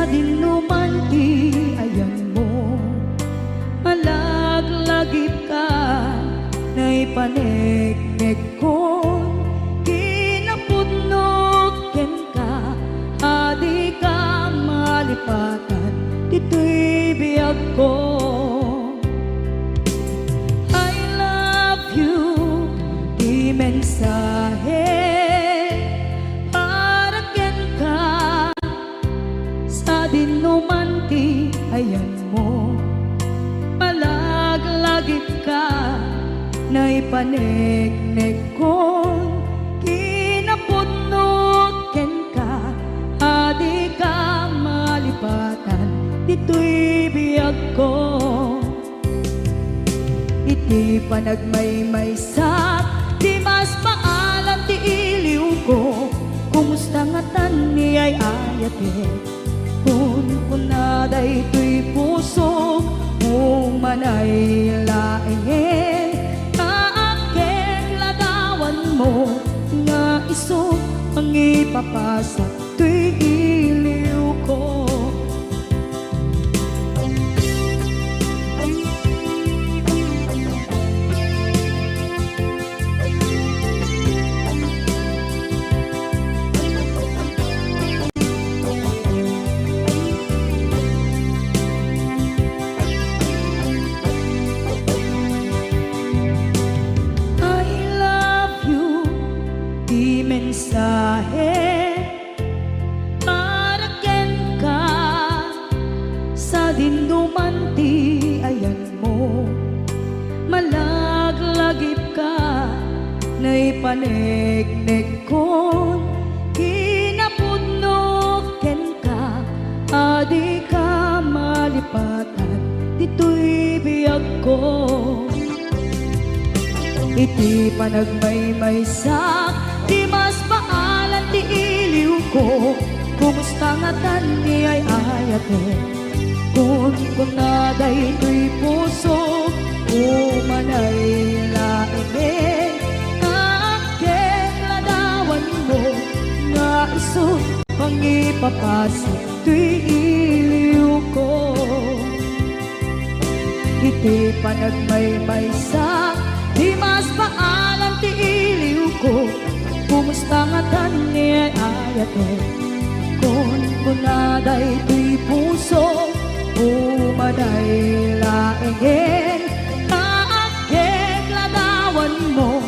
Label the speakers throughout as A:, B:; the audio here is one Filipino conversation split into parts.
A: dinuman ti ayan mo, malaglagip ka na'y panegnek kon, kinapudnok ken ka, adi ka malipatan, dito'y biyag ko. I love you, di mensahe para ken ka, sa dinuman ti ayan mo, malaglagip ka na'y panegnek kon, kinapudnok ken ka, adi ka malipatan, dito'y biyag ko. Iti panagmaymaysak, di mas maalam ti iliw ko, kumusta nga tan ni ay ayate, kun kunaday to'y puso, umanay laeng, kaaken ladawan mo, nga iso ang ipapasa to'y iliw ko. Mensahe para ken ka, sa dinuman ti ayan mo, malaglagip ka na'y panegnek kon, kinapudnok ken ka, adi ka malipatan, dito'y biyag ko. Iti panagmaymaysak, di mas maalan ti iliw ko, kumusta nga tan ni ay ayate, kun kunaday to'y puso, umanay laeng, kaaken ladawan mo, nga iso ang ipapasa to'y iliw ko. Iti panagmaymaysak, di mas maalam ti iliw ko, kumusta nga tan ni ay ayate, kun kunaday to'y puso, umanay laeng, kaaken ladawan mo,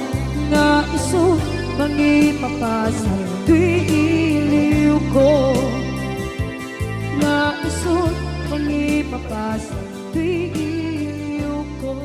A: nga iso ang ipapasa to'y iliw ko, nga iso ang ipapasa to'y iliw ko.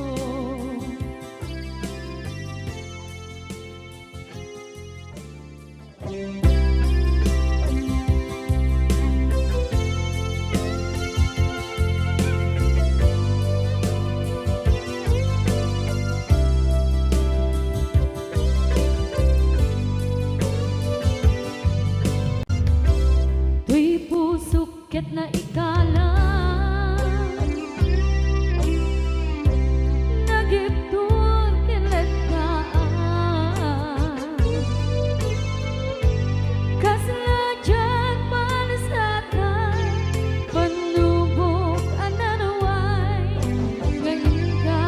A: Tuy pusok ket na ikala, nagiptur kinet ka, kasaladyan palasatan, panubok ananaway, ngayon ka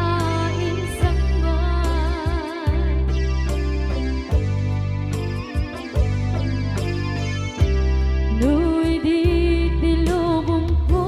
A: insangay. Nu'y di tilubong ko,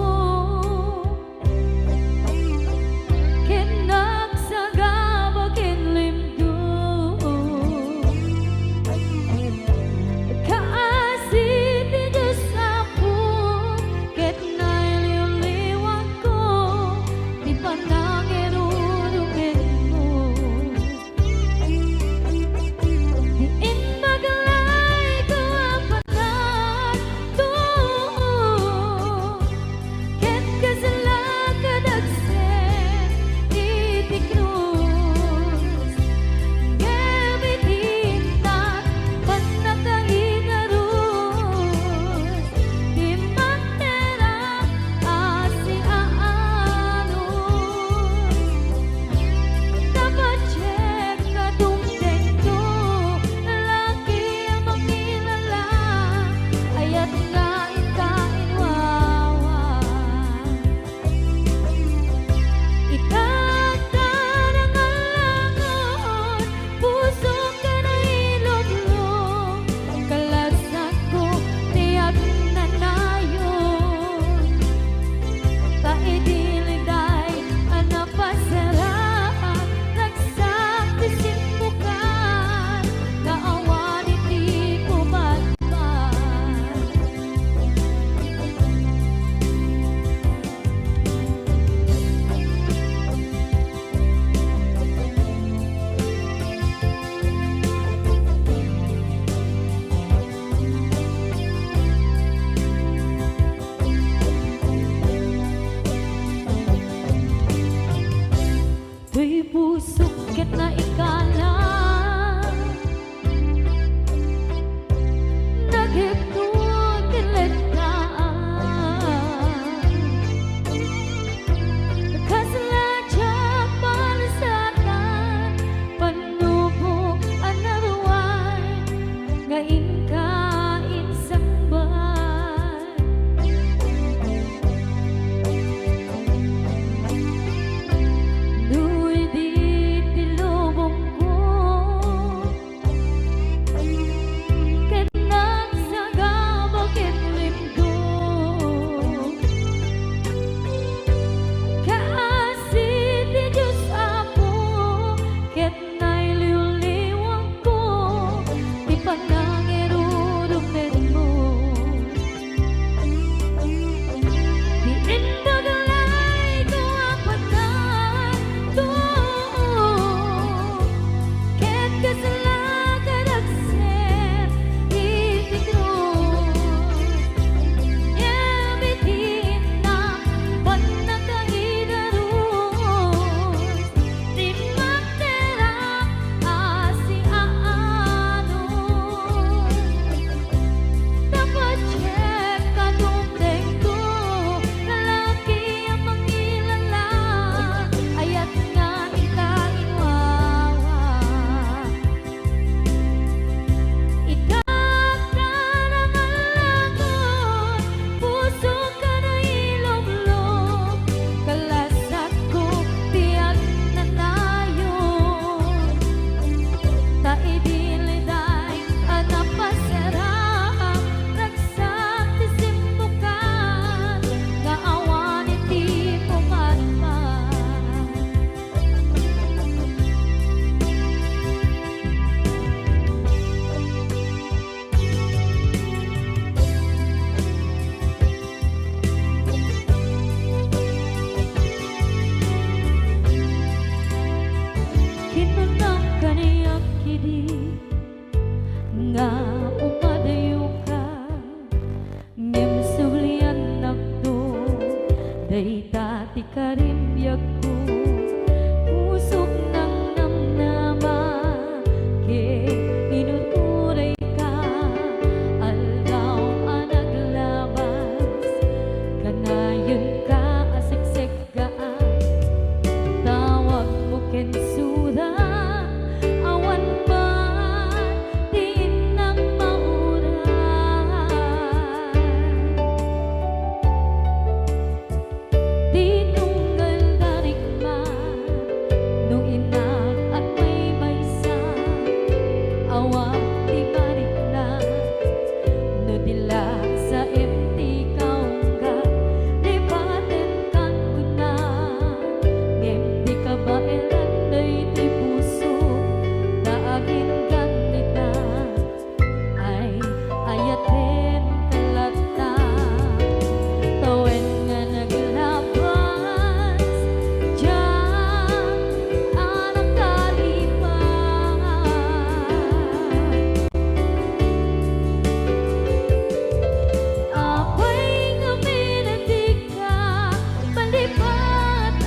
B: day dati karimbyag ko pusok ng namnama ke inuturay ka alaw anaglabas kanayon ka asiksik gaan tawag mo kensura awan man din ng mauran tinunggal darikman nung inak at may maysa awang di mariklan no dilag sa empty kaungga lipaten kan kuna empty ka ba elanday di puso daagin ganita ay ayaten kalata tawen nga naglabas diyan anak kalipan apay nga minatig ka palipatan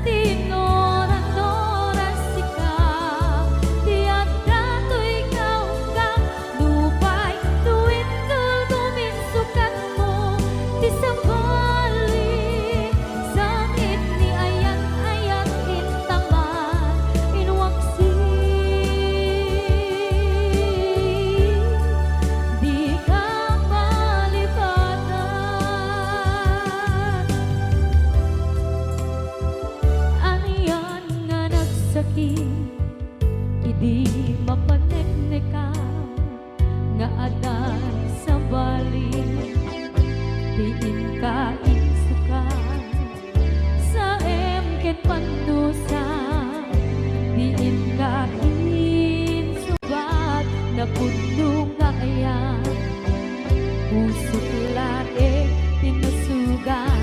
B: tinoran-noran sika tiyak dato'y kaunggang lupay tuwin tumin sukat mo di sa balik sangit ni ayan-ayan intaman inwaksi di ka malipatan aniyan nga nagsakit idi mapaneknekan nga adan sa balik diin ka insukan sa emket pandusa diin ka insubat na puno nga ayan pusok lae tinusugan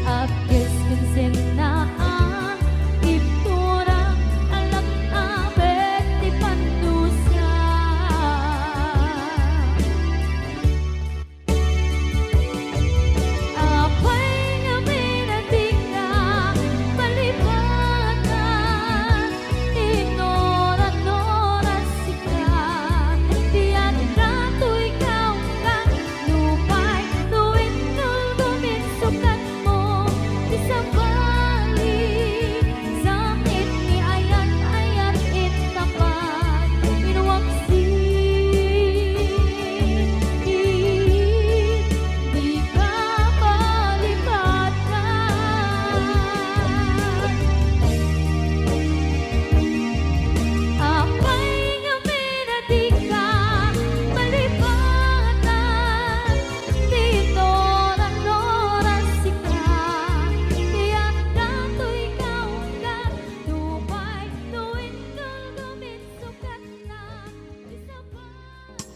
B: at yes kinsenaan iptura alang abet di pandusa apay nga minatig ka palipatan tinoran-noran sika tiyan dato'y kaunggang lupay tuwin tumin sukat mo di sa balik sangit ni ayan-ayan intapan inwaksi di ka malipatan apay nga minatig ka malipatan tinoran-noran sika tiyak dato'y kaunggang lupay tuwin tumin sukat na di sa balik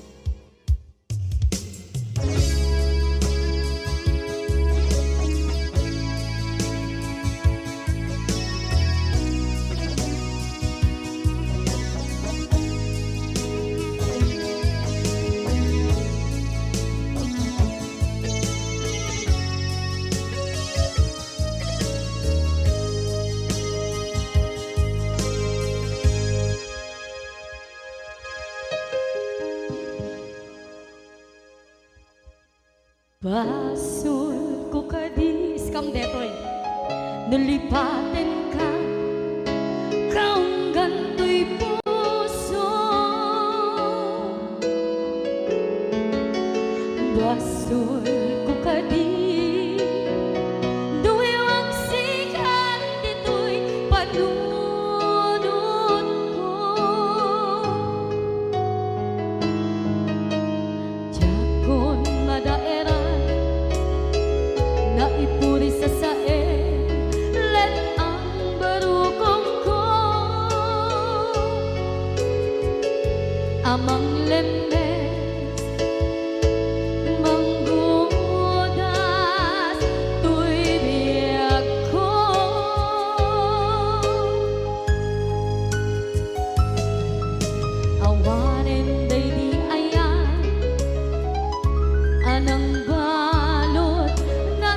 B: Basul ko kadis kam detoy nalipaten ka kaunggan to'y puso basul ko kadis duwewang sikan dito'y panunod ko jakon madaeran na ipuri sa sae let ang barukong ko amang lemes manggudas tuy biyak ko awanen day di ayan anang balot na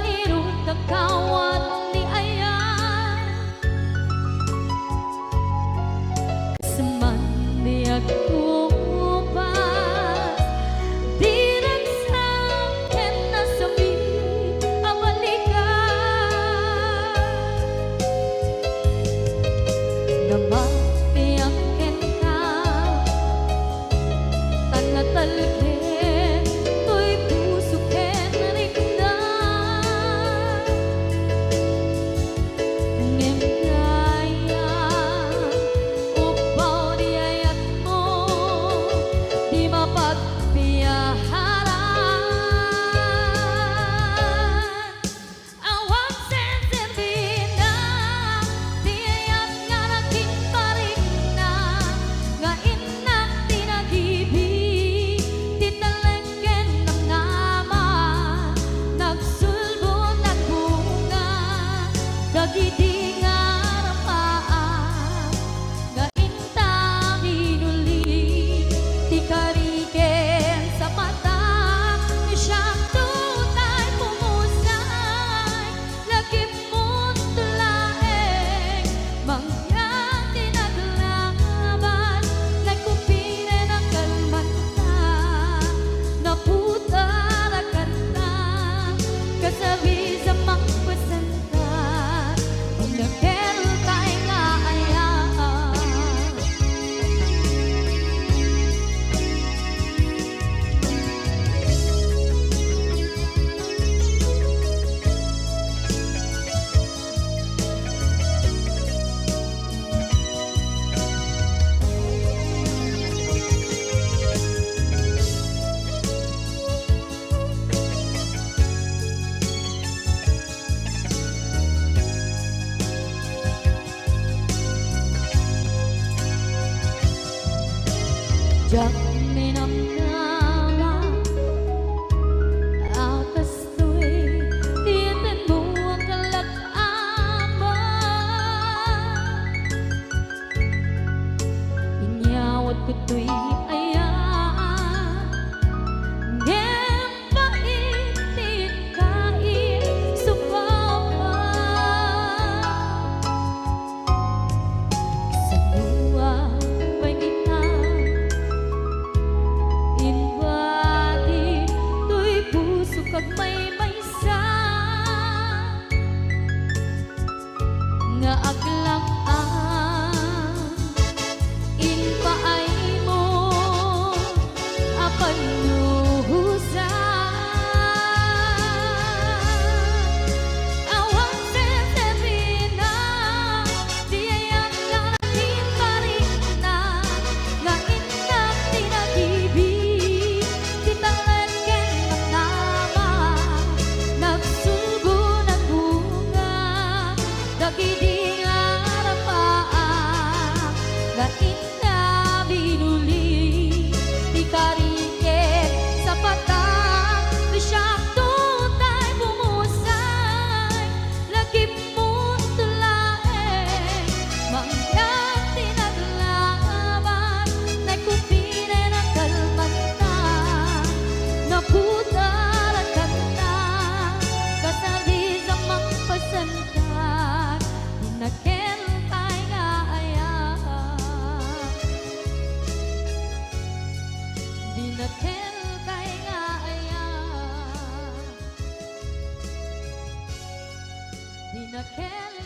B: nakeltan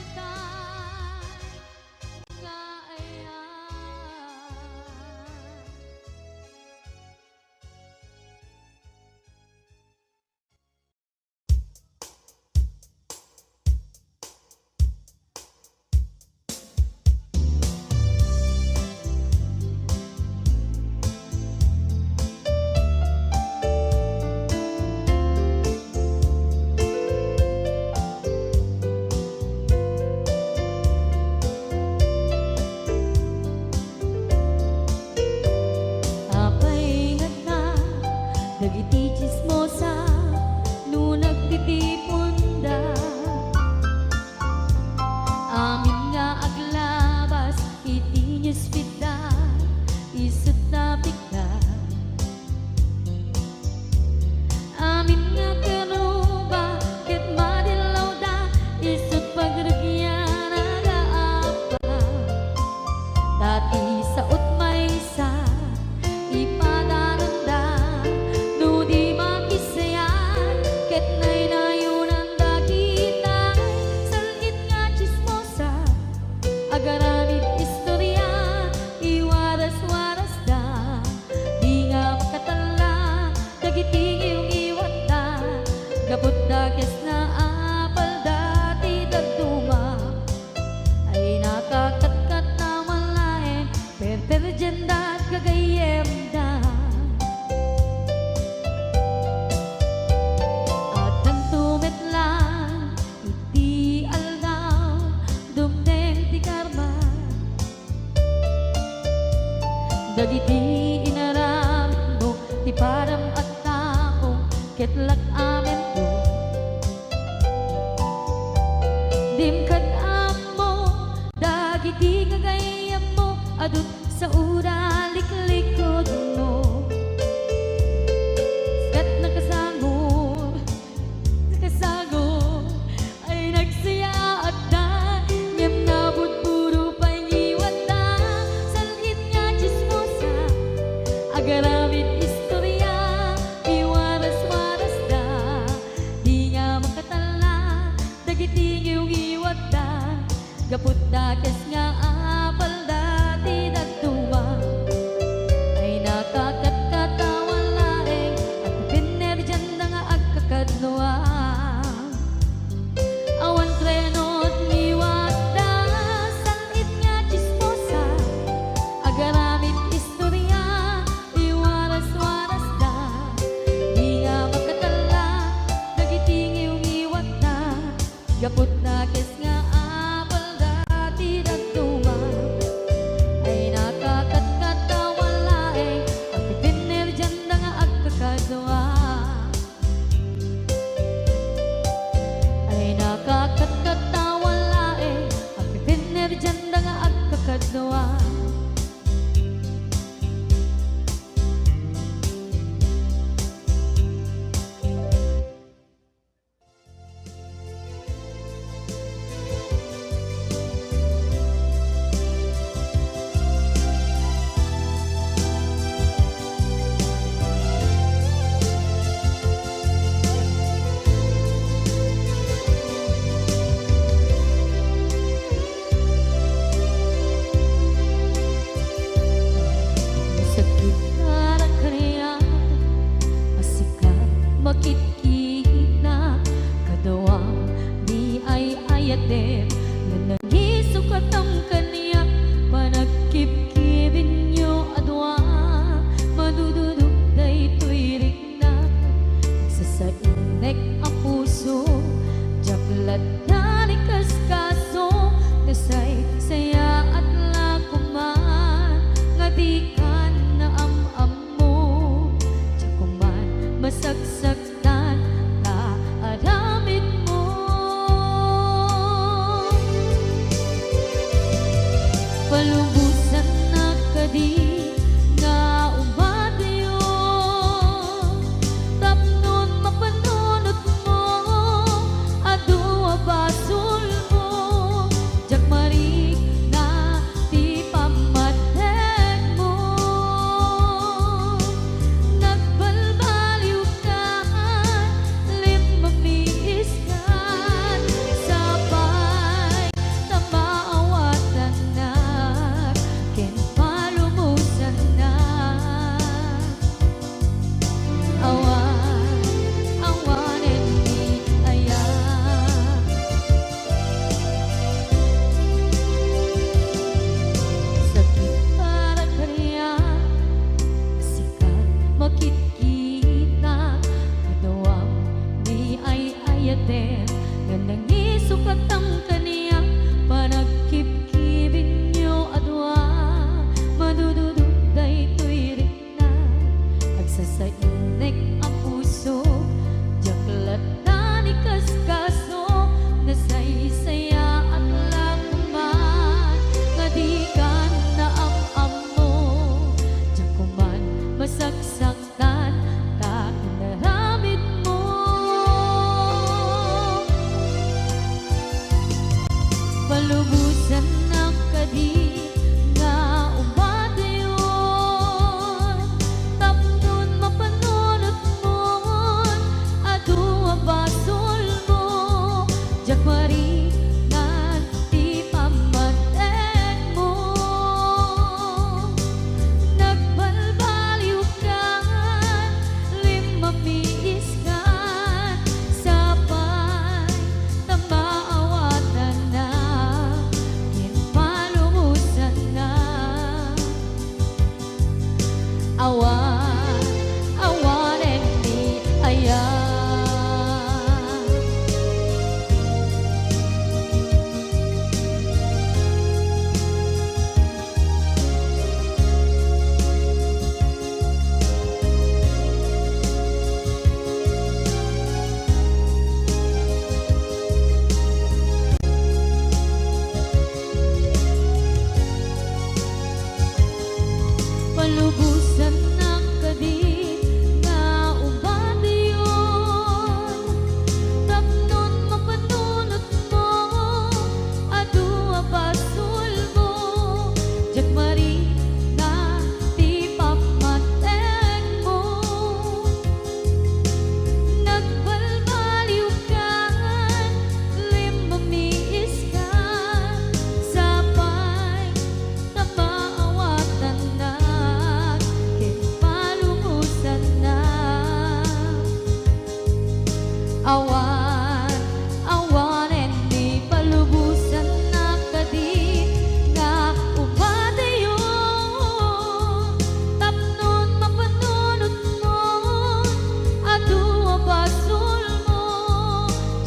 B: nga ayan. Apay nga dagiti chismosa no nagtitipon da. Amin nga aglabas iti newsfeed da, isut na bigla. Amin nga karuba ket madilaw da, isut pagragyan agaapa. Dati sa utmaysa ipadananda no di makisayan ket naynayunan dakita salit nga chismosa agaramid istorya iwaras-waras da di nga makatala dagiti iyong iwat da gabot da kes na apal dati dagduma ay nakakatkat na malain perperjenda at kagayem da. At ang tumit lang iti aldaw dumdeng ti karma dagiti inaram mo ti param at tao ketlak amen ko dimkad amo dagiti kagayem mo adut sa uraliklikod mo kat nakasangod ay nagsaya at da ngem nabot puro pangiwat da salit nga chismosa agaramid istorya iwaras-waras da di nga makatala dagiti iyong iwat da gapot da kes nga apal dati dagduma ay nakakatkatawang laeng at pinerjan na nga agkakadloa awan krenot ngiwat da salit nga chismosa agaramid istorya iwaras-waras da di nga makatala dagiti iyong iwat da gapot na kes nga apal dati dagduma ay nakakatkatawang laeng at pinerjan na nga agkakadloa ay nakakatkatawang laeng at pinerjan na nga agkakadloa. Sakit karang kaniya asikat makitkita kadawang di ay ayaten na nagisukat ang kaniya panagkipkibin nyo adwa madududog da ito'y rikna sa inek ang puso jaklat na ni kaskaso nasay saya at lakuman nga di ka na am mo jakuman masagsaktan na aramid mo palubusan na kadi nga umadayo tapnon mapanunot mo adu abas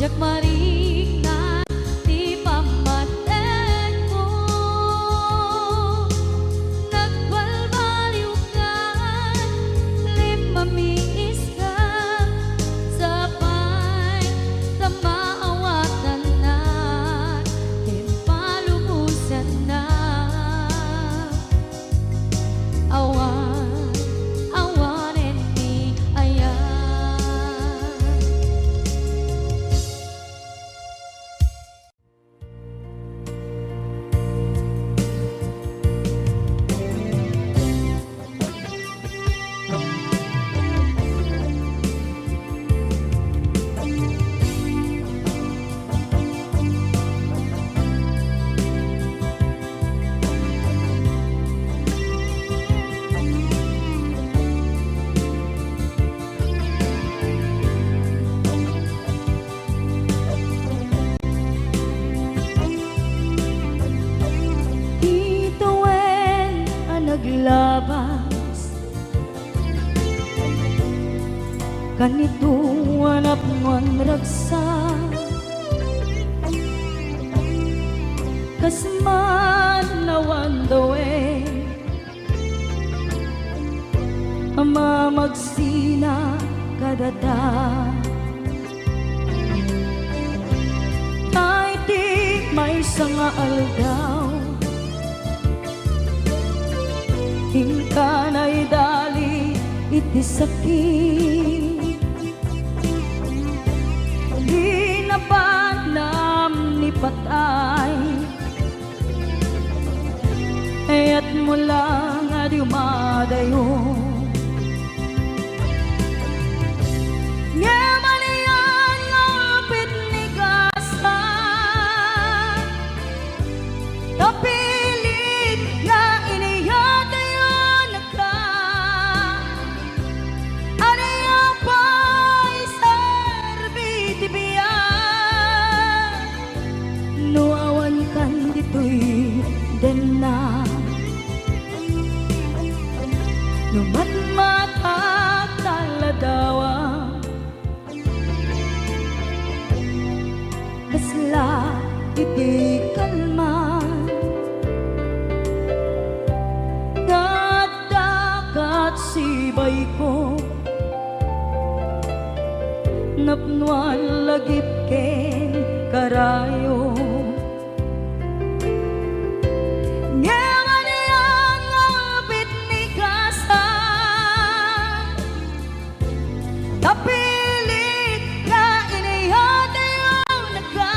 B: jak maringnan ti pamaten mo. Nagbalbaliw ka, limamiis ka, sapay tamaawatan na, timpalumusan na. Awan, awanen mi ayan. Ituwen ang naglabas, kanito anak mon ragsa, kasman nawan dawe, ama magsina kadada. Ay di may sanga aldaw, hingkanay dali iti sakit. Di na panam ni patay, ayat mo lang adi umadayo. Ngamanian ngapit ni gasa, kapilit na iniyatayon na ka. Aniya pa'y serbiti biyan, nuawan kan dito'y den na. Numatmatak taladawa, kasla iti kalman, ngadakat sibay ko, napnuan lagip ken karayo. Ngamanian ngapit ni gasa, kapilit na iniyatayon na ka.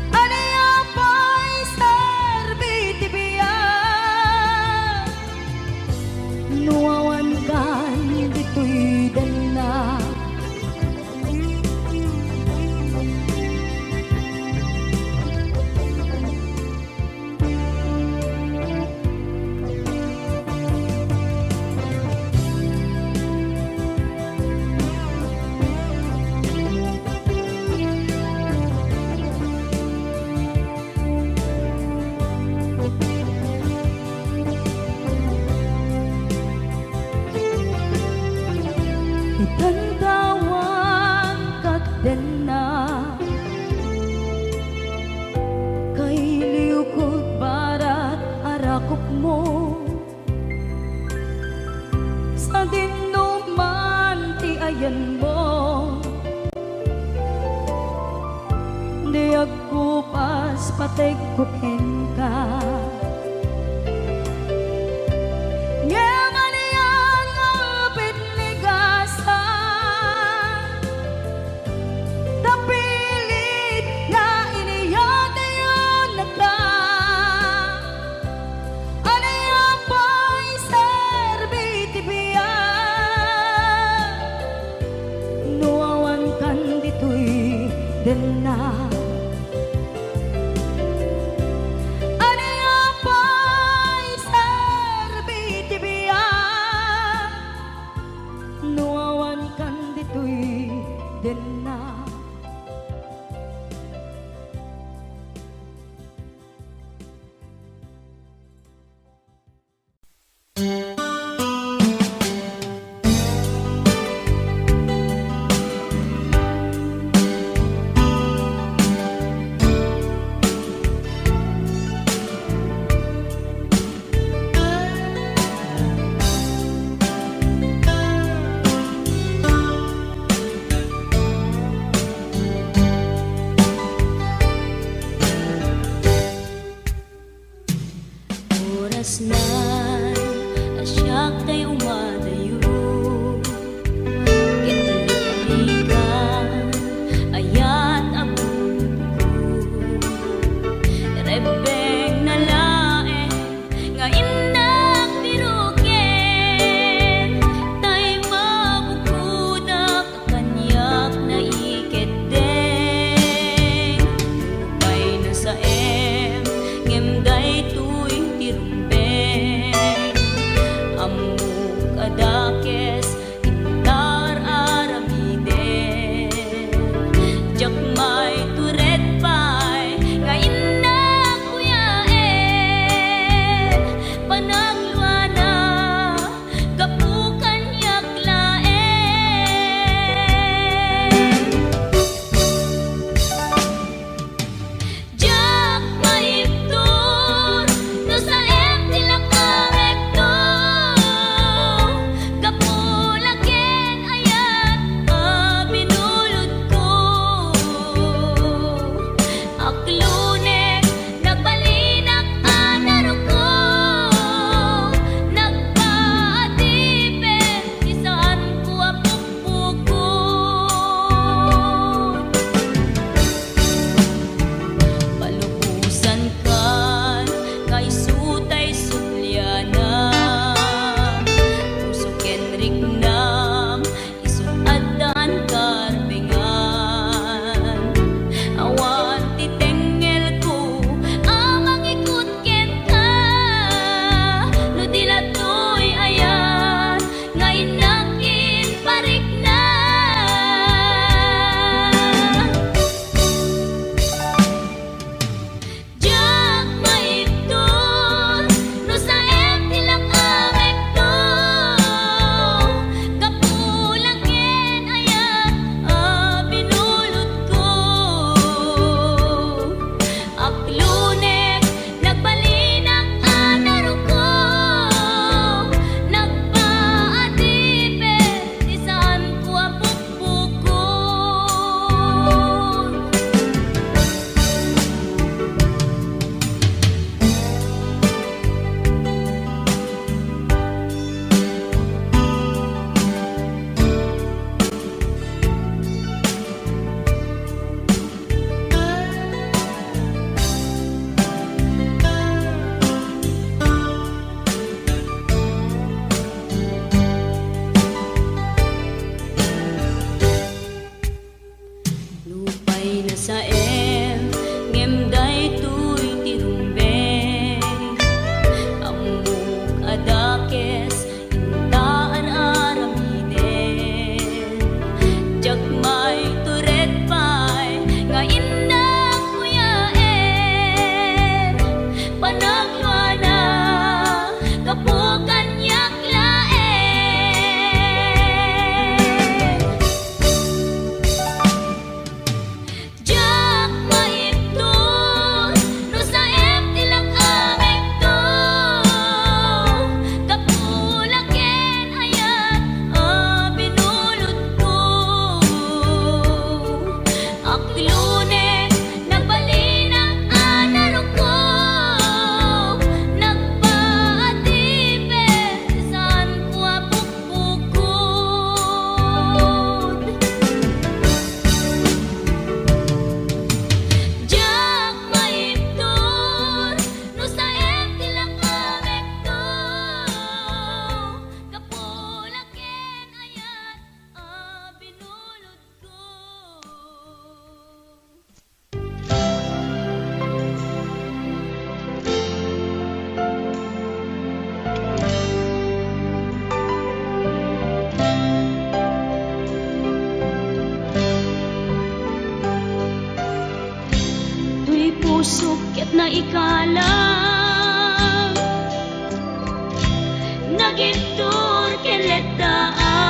B: Aniya pa'y serbiti biyan, nuawan kan dito'y dana. Itantawan kat den na, kay liukod barat arakop mo, sa dinuman ti ayan mo. Di agkupas pateg kuken ka. Ngamanian ngapit ni gasa, kapilit na iniyatayon na ka. Aniya pa'y serbiti biyan, nuawan kan dito'y den na. Aniya pa'y serbiti biyan, nuawan kan dito'y den na.
C: pusok ket na ikalang nagitur keletaan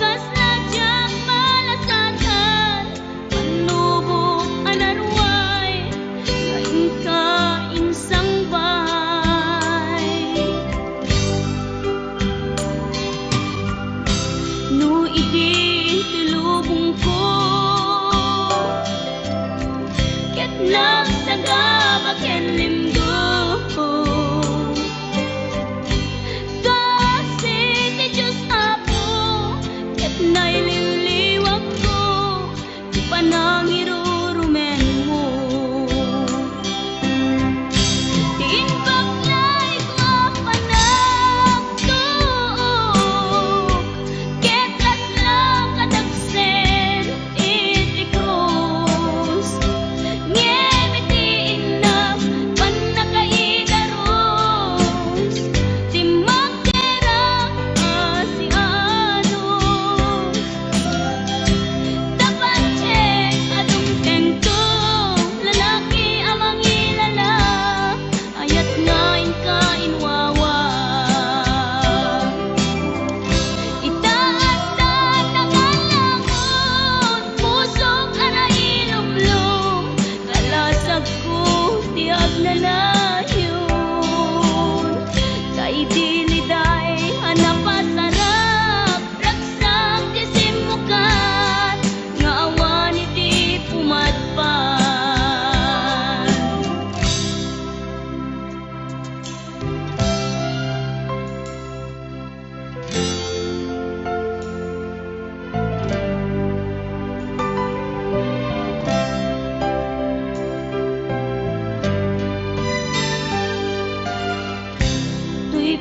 C: kas najak malasatan panubok anarway ngayon ka insang bay no idi tilubong ko ket nagsaga baken limgo naililiwag ko di pa nang irurumen mo diin baglay ko panagtuok ketlas lang kadagsen iti krus ngemitiin na panakaidaros di magderang asiano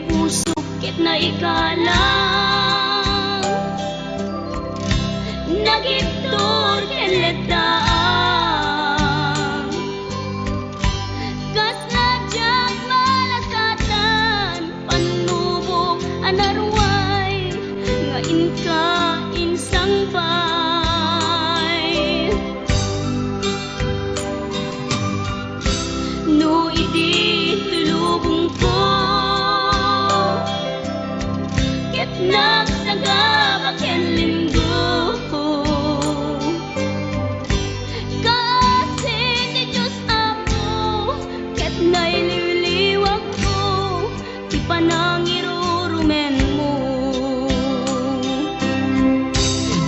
C: pusok ket na ikalang nagitur keletaan kas najak malasatan panubok anarway ngayon ka insang bay no idi tulubong ko nagsaga baken linggo kasi ni Diyos Apo ket naililiwag ko di pa nang irurumen mo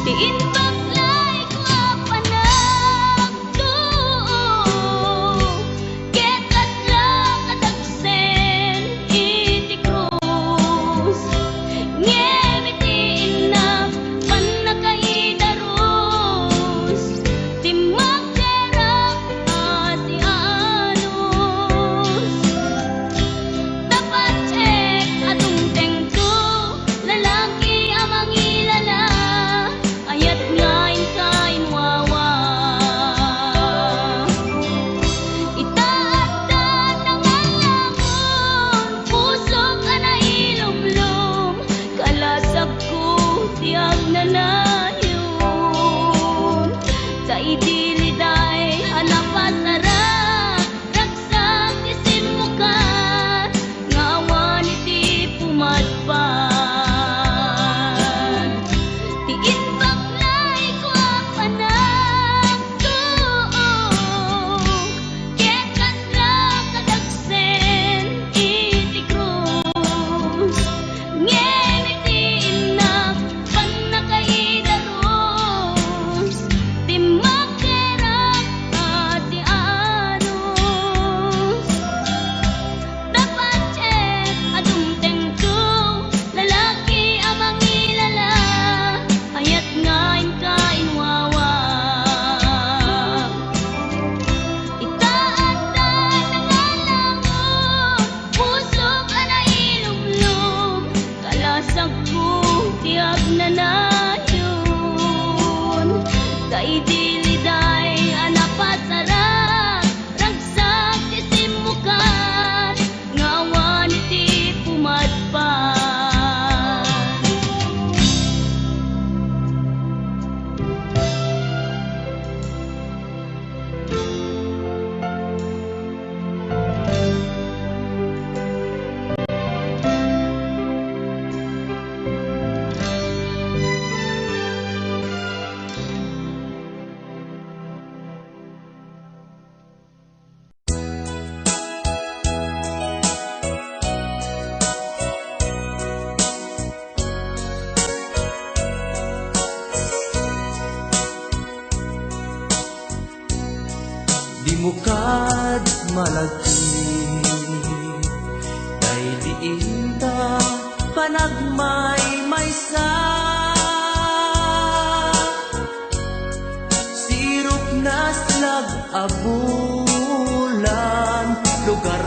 C: diin baglay ko panagtuok ketlas lang kadagsen iti krus ngemitiin na
D: malagi kay diin ta panagmaymaysa. Sirop na slag abulan lugar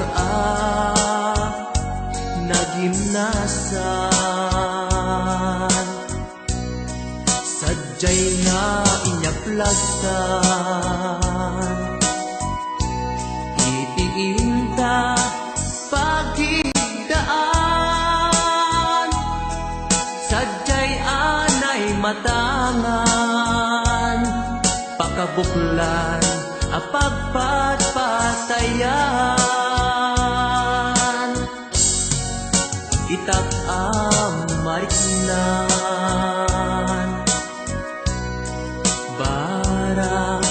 D: nagimnasan. Sadyay nga inyaplasan itiinta pagidaan. Sadyay anay matangan pakabuklan apagpatpatayan. Itak amariknan barang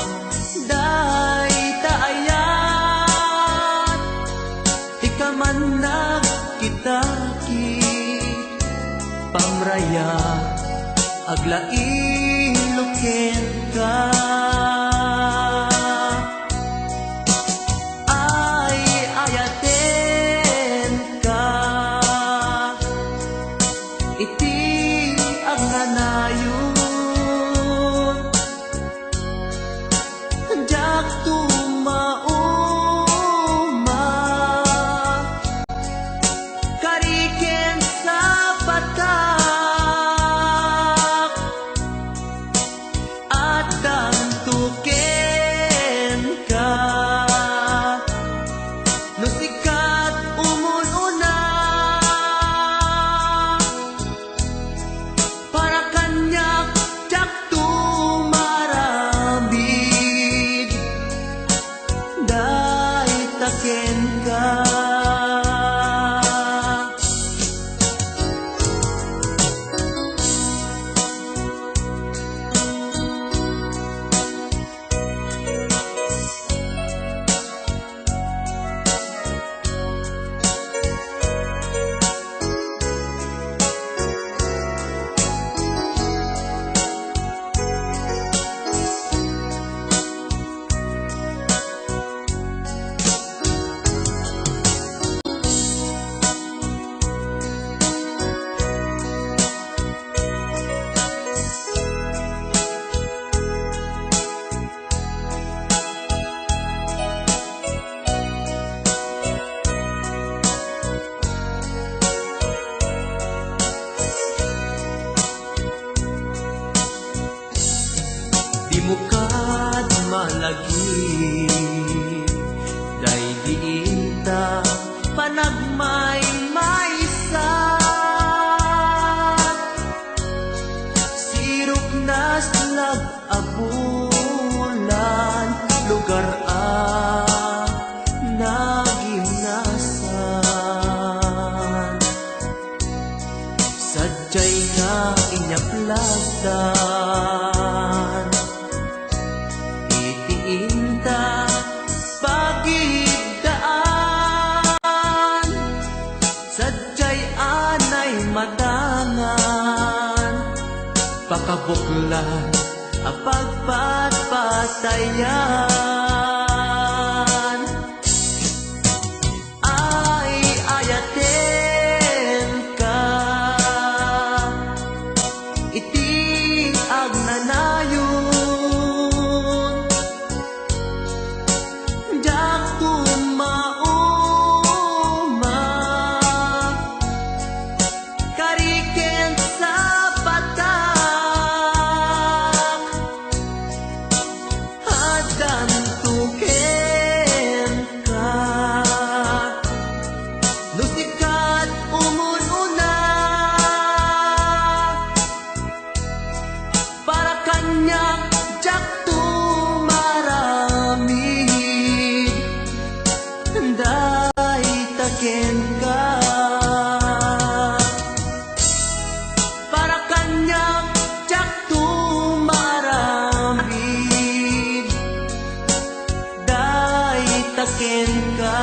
D: day taayat ikaman nagkitaki pamraya aglain luken ka. Ay ayaten ka iti agnanayon jak tumauma kariken sa batak at dantuken ka no sikat umununa para kanyak jak tumarambid day taken ka. Di mukad malagi day diinta panagmaymaysa. Sirop na slag abulan lugar nagimnasan. Sadyay nga inyaplasan itiinta pagidaan. Sadyay anay matangan pakabuklan apagpatpatayan. Ay ayaten ka iti agnanayon jak tumauma kariken sa batak hadan tuken ka no sikat umununa para kanyak jak tumaramid day taken ka. Para kanyak jak tumaramid day taken ka.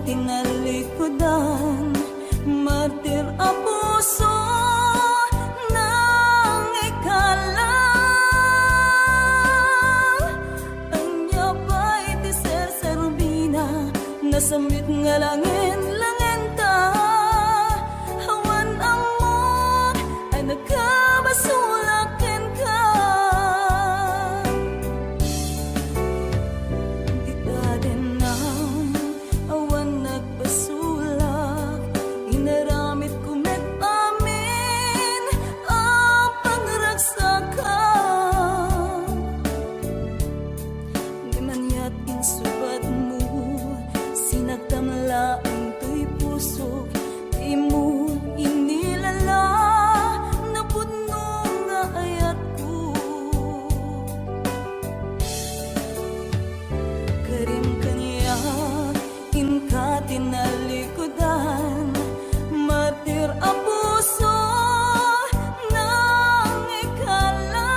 E: tinalikudan, martir ang puso ng ikalang. Anya pa'y ti Ser Serbina, nasamit nga langin ta. Hawan ang mong ay nagkabasulakin ka. Di ta din na awan nagpasulak, inaramit ko met amin ang pangragsakan. Di man yat insubat mo, sinagtamla ang tuy puso, di mo inilala na pudno nga ayat ko. Karim kanya inka tinalikudan, martir ang puso ng ikalang.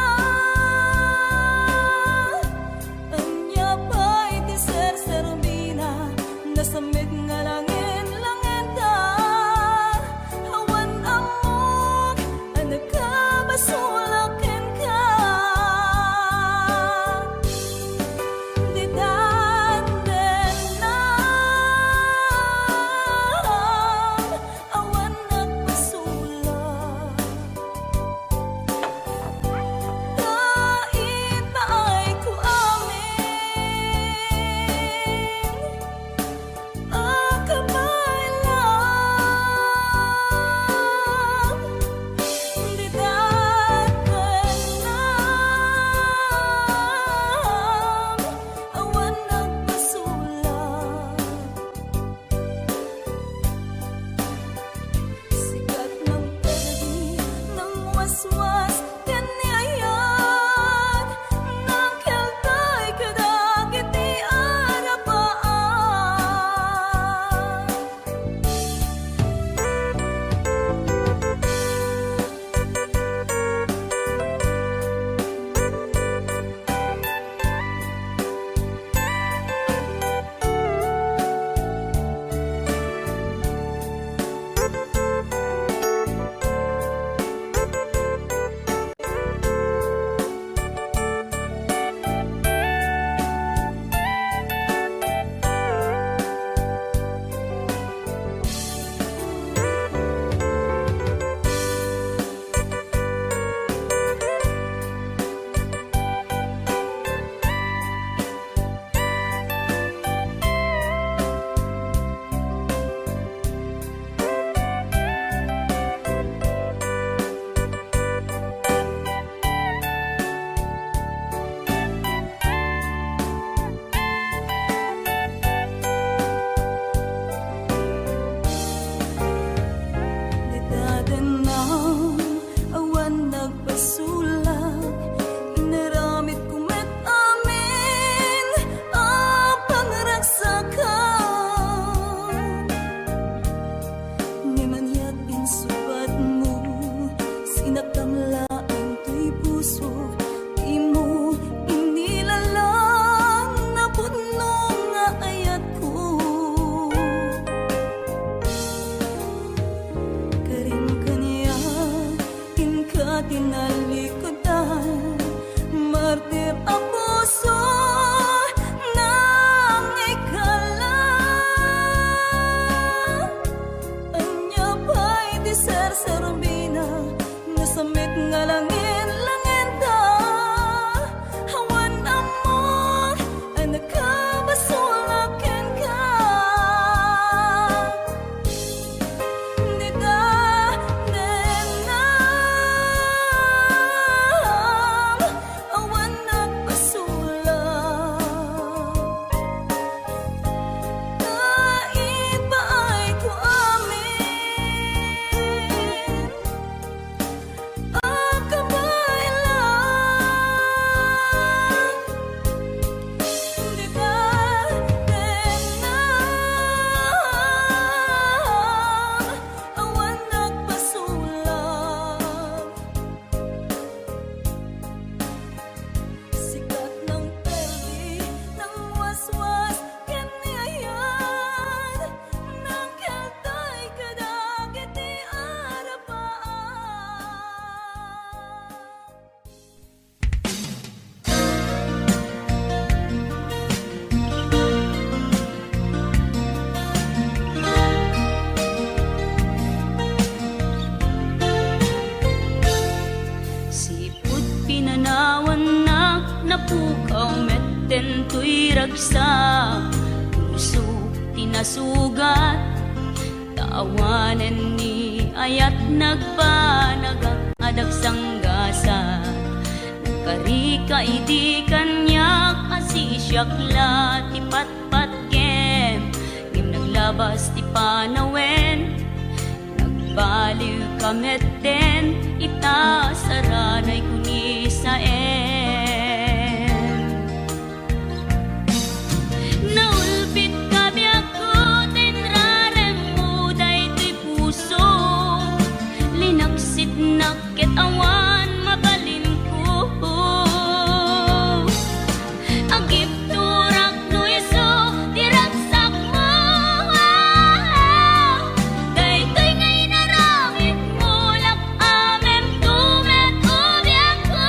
E: Anya pa'y ti Ser Serbina, nasamit nga langin ta. Hawan ang mong ay nagkabasulakin ka. Di danden na awan nagpasulak. Kaita ay ko amin
C: sa puso tinasugat. Taawanan ni ayat nagpanagak adag sanggasan. Nagkarika iti kanyak asisyakla ti patpat kem. Ngim naglabas ti panawen, nagbaliw kamet den, ita saranay kuni sa naulpit kami ako, tinrarem mo daytoy puso. Linaksit nakit awan, mabalin ko. Agip turak no iso, diragsak mo. Daytoy ngay naramit mo, lak amem tumet ubiak ko.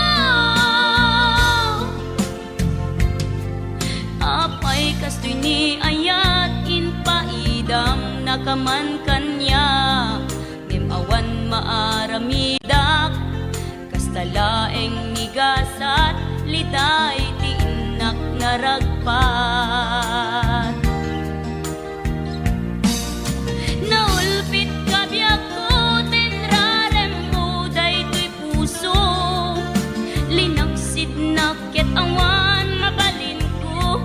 C: Apay kastoy ni ayat inpaidam nakaman kanya. Ngem awan maaramidak kastalaeng nigasat liday ti inak naragpat. Naulpit kabiyak ko, tinrarem mo daytoy puso. Linaksid nakit awan, mabalin ko.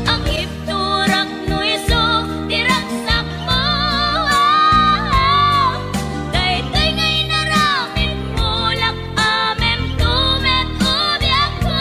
C: Ang ipturak no iso, diragsak mo. Daytoy ngay naramit mo, lak amem tumet ubiak ko.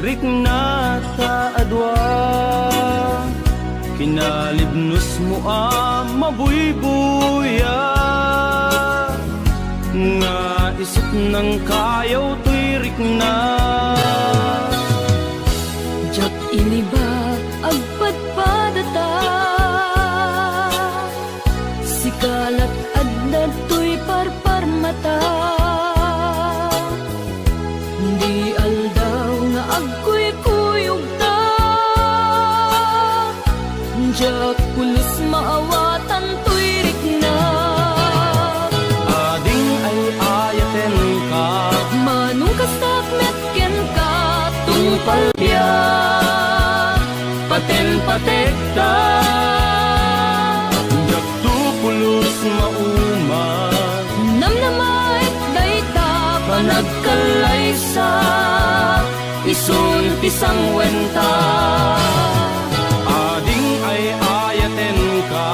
D: rikna ta adwa kinalibnos mo mabuybuya nga isip ng kayaw to'y rikna.
E: Jak ini ba agpadpadata sikalat adna to'y parparmata hindi aldaw nga agkuy-kuyog ta jak pulos maawatan to'y rikna.
D: Ading ay ayaten ka
E: Manong kastak metken ka
D: tungpal biya paten-patek ta jak tupulos mauma
E: namnamait dayta
D: panagkalaysa isun pisang wenta. Ading ay ayaten ka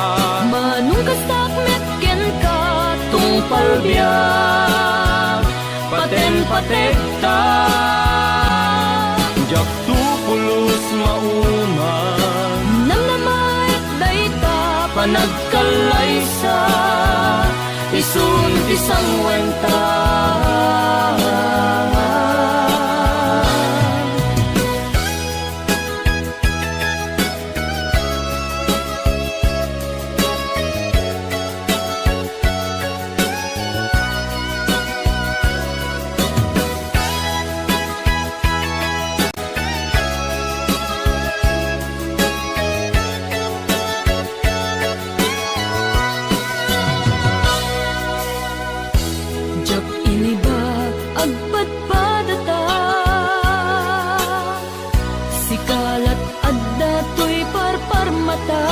E: Manong kastak metken ka
D: tungpal biya paten-patek ta jak tupulos mauma
E: namnamait dayta
D: panagkalaysa isun pisang wenta.
E: jak ini ba agpadpadata sikalat adda to'y parparmata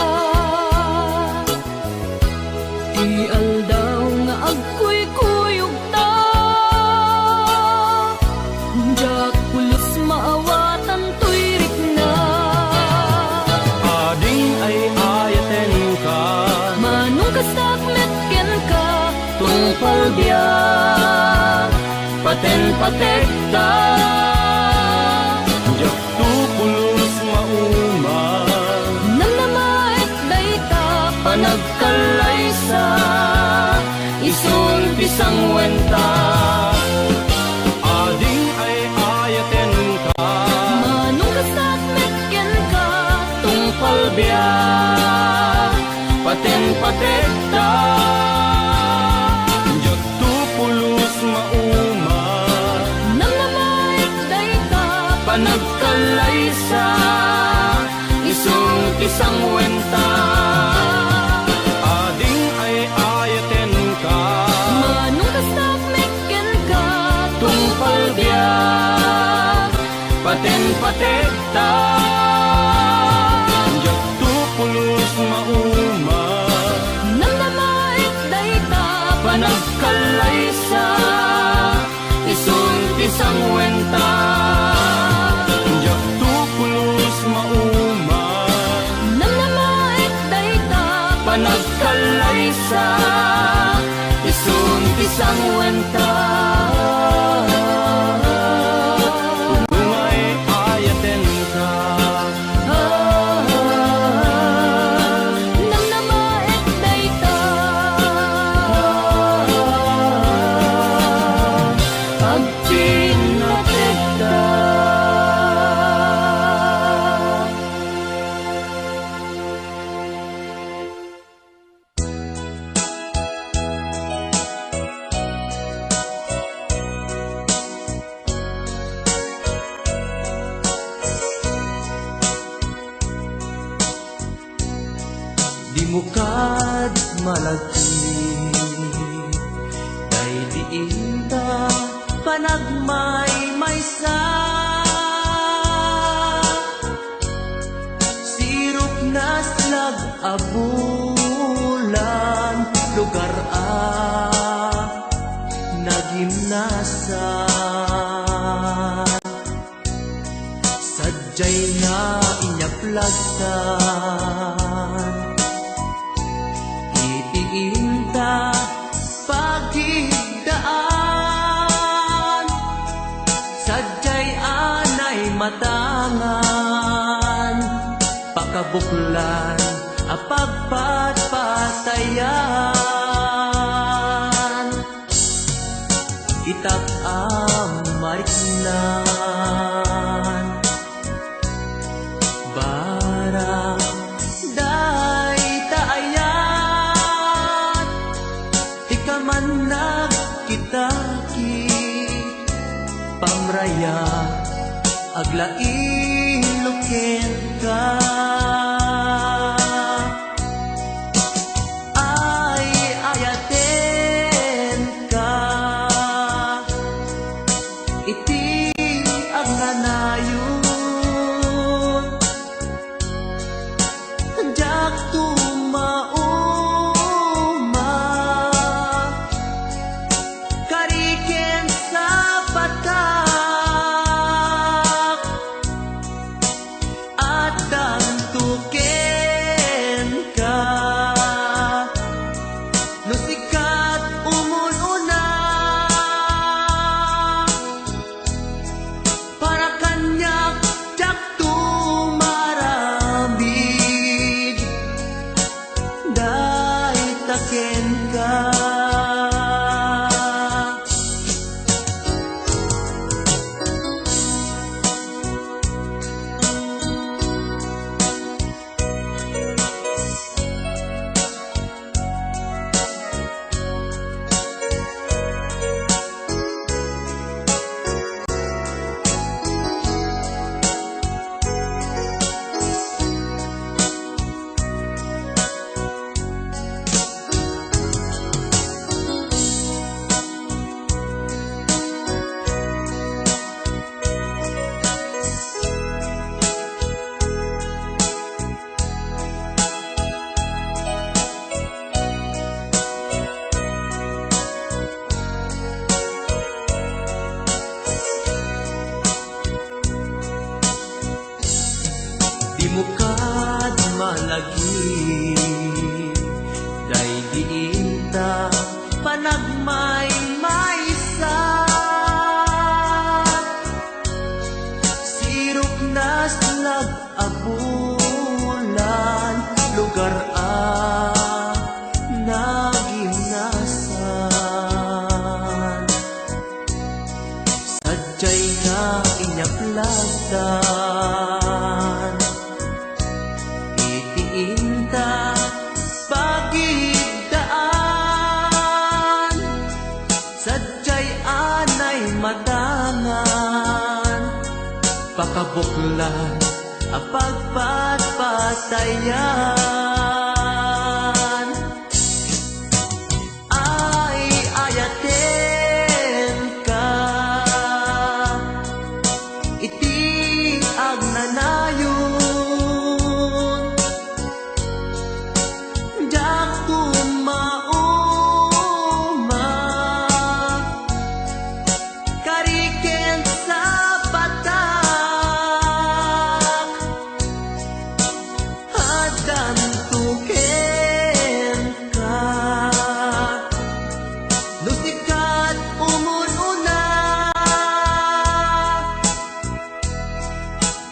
E: di aldaw nga agkuy-kuyog ta jak pulos maawatan to'y rikna.
D: Ading ay ayaten ka
E: Manong kastak metken ka
D: tungpal biya paten-patek ta jak tupulos mauma
E: namnamait dayta
D: panagkalaysa isun pisang wenta. Ading ay ayaten ka
E: Manong kastak metken ka
D: tungpal biya paten-patek ta jak tupulos mauma
E: namnamait dayta
D: panagkalaysa isun pisang wenta. Ading ay ayaten ka
E: Manong kastak metken ka
D: tungpal biya paten-patek ta jak tupulos mauma
E: namnamait dayta
D: panagkalaysa isun pisang wenta. Jak tupulos mauma
E: namnamait dayta
D: panagkalaysa isun pisang wenta. Kung ay ayaten ka
E: namnamait dayta
D: pagpinatek ta. Di mo kad malagi kay diin ta panagmay-maysa sirup na slag abulan lugar nagimnasan sadyay na inyaplasan itiinta pagigdaan sadyay anay
F: matangan, pakabuklan apagpatpatayan, itak amariknan, barang day taayat, ikaman nagkitaki, pamraya aglain ka. Ay ayaten ka, iti agnanayon, jak tumauma, kariken sa batak, at dantuken ka, no sikat umununa, para kanyak jak tumaramid, dahil taken ka. Di mo kad malagi, day diinta panagmay maysa, sirok nas nag-abulan, lugar naginasan, sadyay na inyaplagdan, itiinta pagigdaan, sadyay anay matangan, pakabuklan apagpatpatayan. Ay ayaten ka, iti agnanayon, jak tumauma, kariken sa batak, hadan tuken ka, no sikat umununa,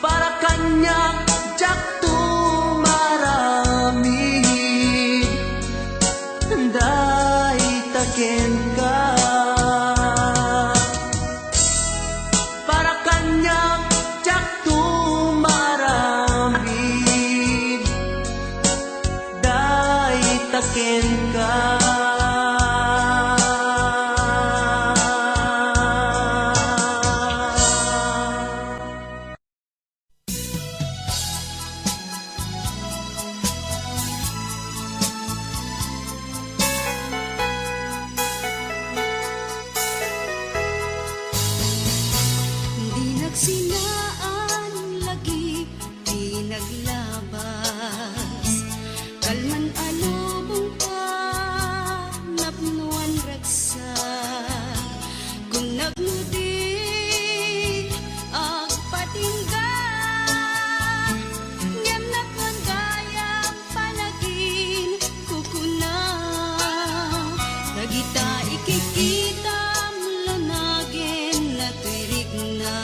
F: para kanyak jak tumaramid, day taken ka, para kanyak jak tumaramid, day taken ka.
E: Di nagsinaan lagi, di naglabas, kalman alubong pa, napnuan ragsa, kung nagnudi, agpatingga, ngem nakon gayang palagin, kukuna, nagita ikikita, mulunagin na tuirig na,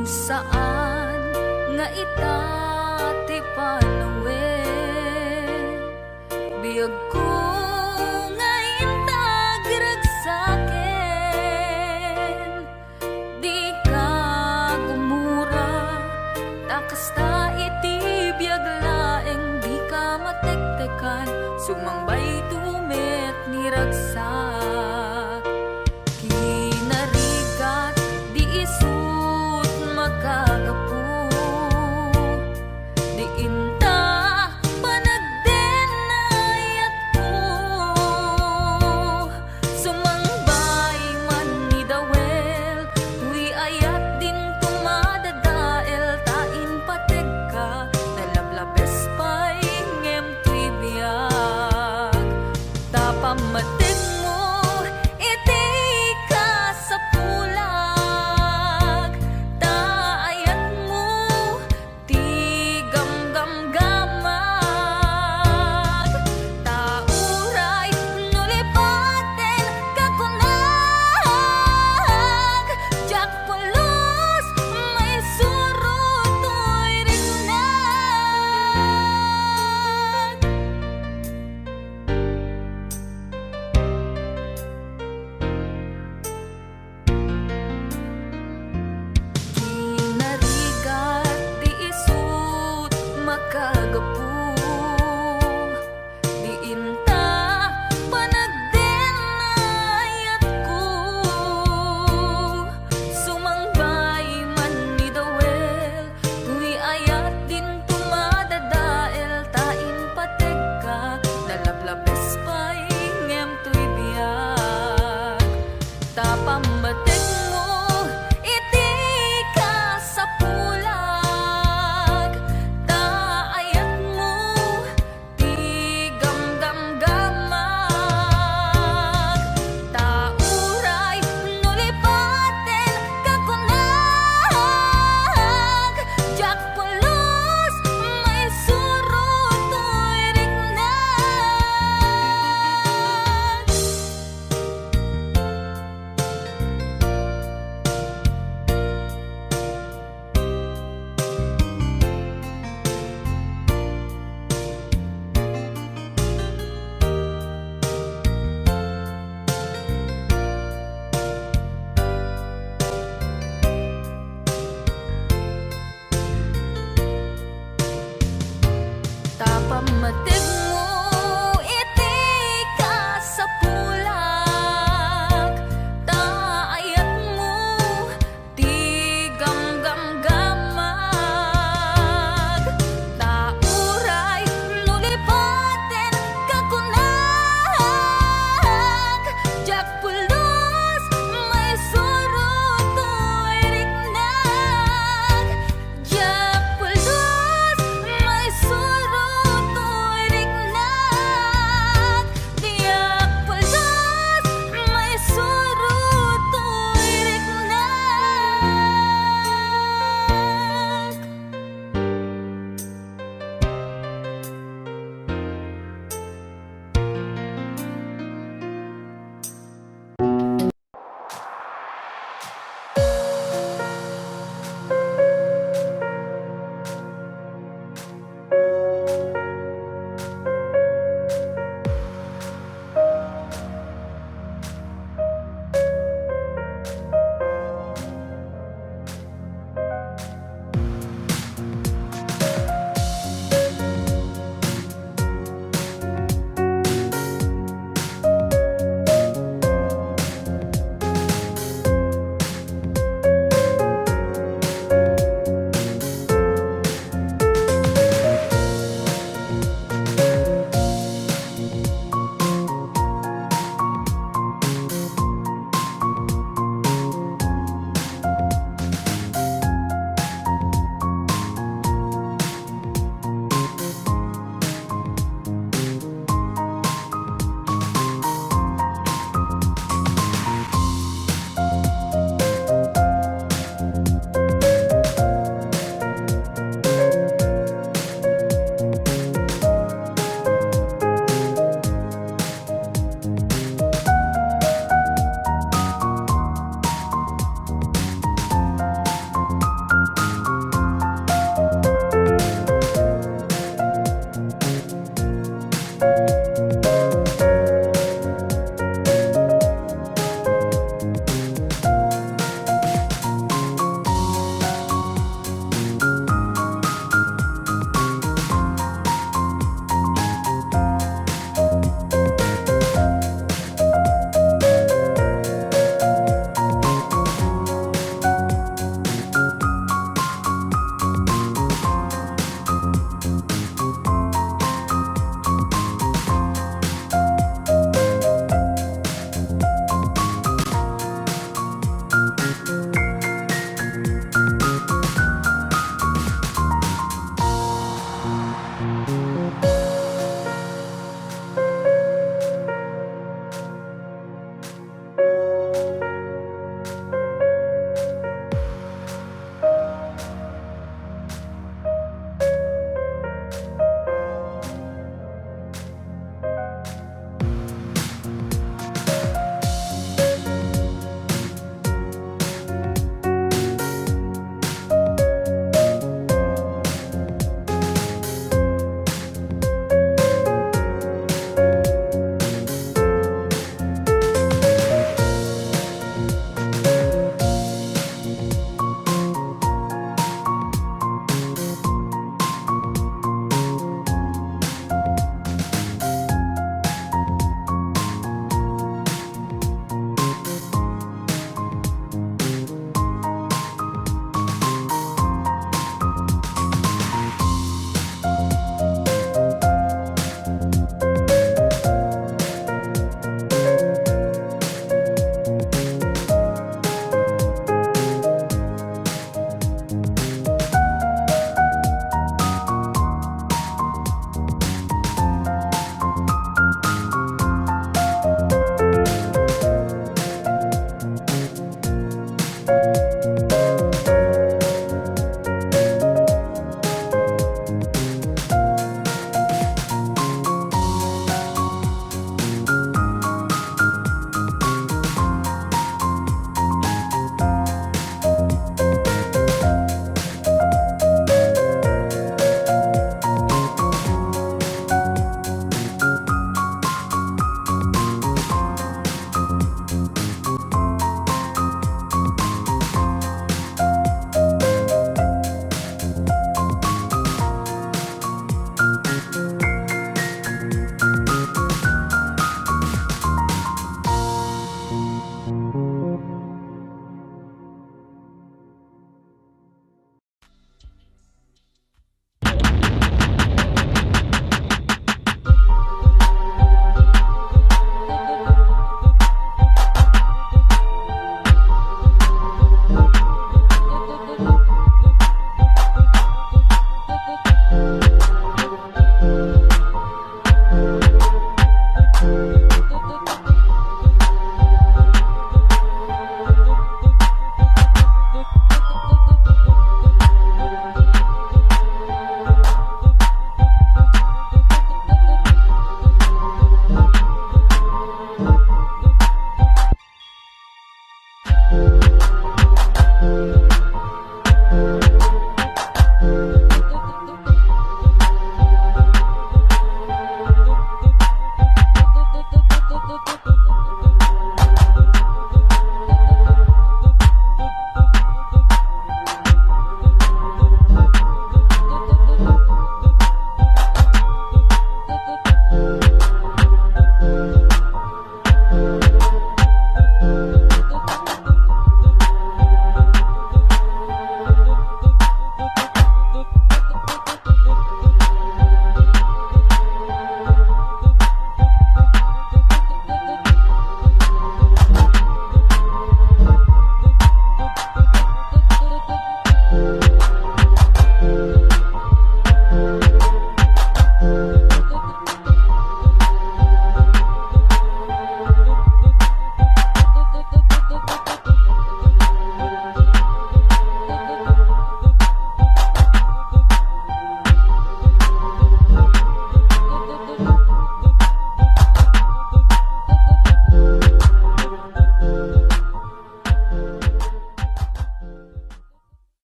E: kung saan nga itati panawe biyag ko nga intag ragsaken di ka gumura takasta iti biyag laeng di ka matektekan sumangbay tumet ni ragsak kinarigat di isut magkagapu di inta panagdenayat ko sumangbay man ni dawel tuy ayat din tumadadael tain pateg ka nalablabes pay ngem tuy biyag tapamatig mo iti ka sa pulag taayat mo ti gamgamgamag tauray nulipaten kakunag jak pulos may surutoy rinag kinarigat di isut makagapu di inta panagdenayat ko sumangbay man ni dawel tuy ayat din tumadadael tain pateg ka nalablabes pay ngem tuy biyag tapamatig mo iti ka sa pulag taayat mo ti gamgamgamag tauray nulipaten kakunag jak pulos may surutoy rinag tapamatig